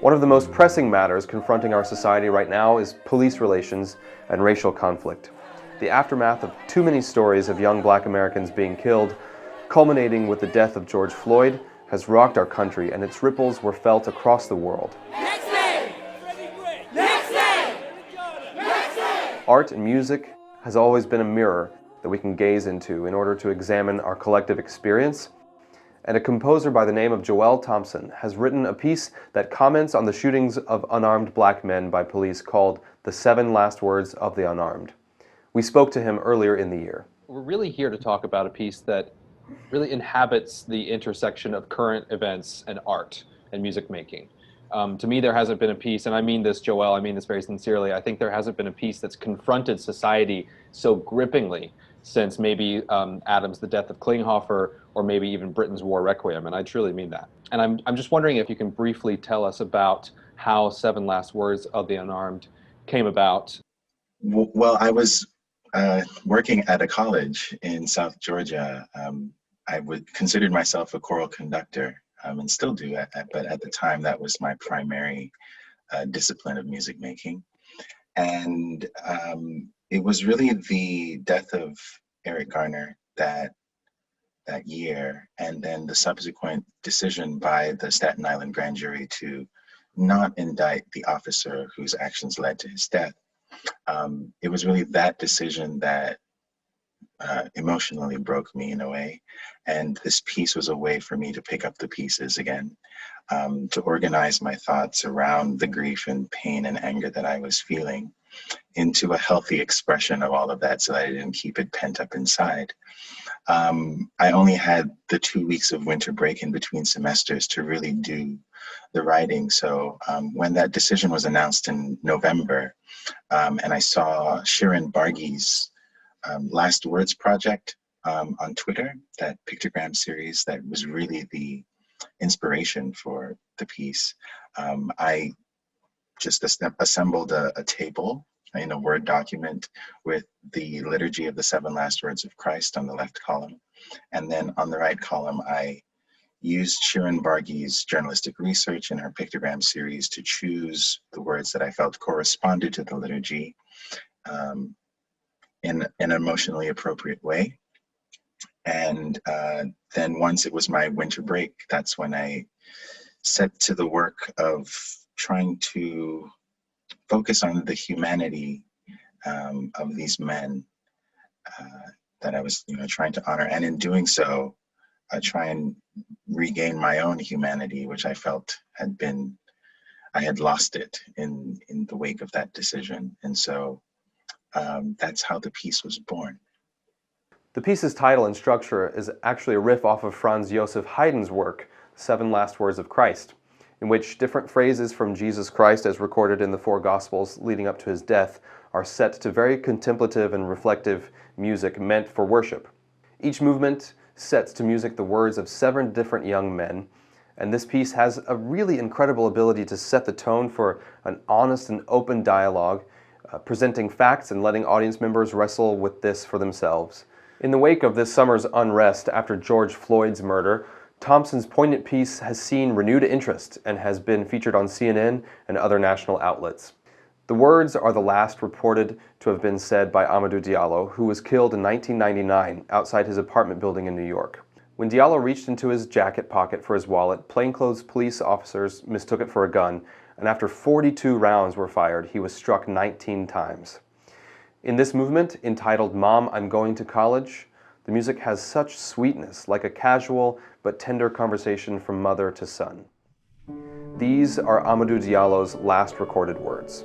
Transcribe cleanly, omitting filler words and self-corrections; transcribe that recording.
One of the most pressing matters confronting our society right now is police relations and racial conflict. The aftermath of too many stories of young Black Americans being killed, culminating with the death of George Floyd, has rocked our country, and its ripples were felt across the world. Next day! Next day! Next day! Art and music has always been a mirror that we can gaze into in order to examine our collective experience. And a composer by the name of Joel Thompson has written a piece that comments on the shootings of unarmed Black men by police called "The 7 Last Words of the Unarmed." We spoke to him earlier in the year. We're really here to talk about a piece that really inhabits the intersection of current events and art and music making. To me, there hasn't been a piece, and I mean this, Joel, I mean this very sincerely, I think there hasn't been a piece that's confronted society so grippingly since maybe Adams' The Death of Klinghoffer, or maybe even Britain's War Requiem, and I truly mean that. And I'm just wondering if you can briefly tell us about how 7 Last Words of the Unarmed came about. Well, I was working at a college in South Georgia. I considered myself a choral conductor, and still do, but at the time that was my primary discipline of music making. And it was really the death of Eric Garner that year, and then the subsequent decision by the Staten Island grand jury to not indict the officer whose actions led to his death. It was really that decision that emotionally broke me in a way, and this piece was a way for me to pick up the pieces again, to organize my thoughts around the grief and pain and anger that I was feeling into a healthy expression of all of that, so that I didn't keep it pent up inside. I only had the 2 weeks of winter break in between semesters to really do the writing. So when that decision was announced in November, and I saw Shirin Barghi's Last Words project on Twitter, that pictogram series that was really the inspiration for the piece, I just assembled a table in a Word document with the liturgy of the 7 Last Words of Christ on the left column. And then on the right column, I used Shirin Barghi's journalistic research in her pictogram series to choose the words that I felt corresponded to the liturgy in an emotionally appropriate way. And then once it was my winter break, that's when I set to the work of trying to focus on the humanity of these men that I was, trying to honor. And in doing so, I try and regain my own humanity, which I felt I had lost it in the wake of that decision. And so that's how the piece was born. The piece's title and structure is actually a riff off of Franz Joseph Haydn's work, 7 Last Words of Christ, in which different phrases from Jesus Christ, as recorded in the 4 Gospels leading up to his death, are set to very contemplative and reflective music meant for worship. Each movement sets to music the words of 7 different young men, and this piece has a really incredible ability to set the tone for an honest and open dialogue, presenting facts and letting audience members wrestle with this for themselves. In the wake of this summer's unrest after George Floyd's murder, Thompson's poignant piece has seen renewed interest and has been featured on CNN and other national outlets. The words are the last reported to have been said by Amadou Diallo, who was killed in 1999 outside his apartment building in New York. When Diallo reached into his jacket pocket for his wallet, plainclothes police officers mistook it for a gun, and after 42 rounds were fired, he was struck 19 times. In this movement, entitled "Mom, I'm Going to College," the music has such sweetness, like a casual but tender conversation from mother to son. These are Amadou Diallo's last recorded words.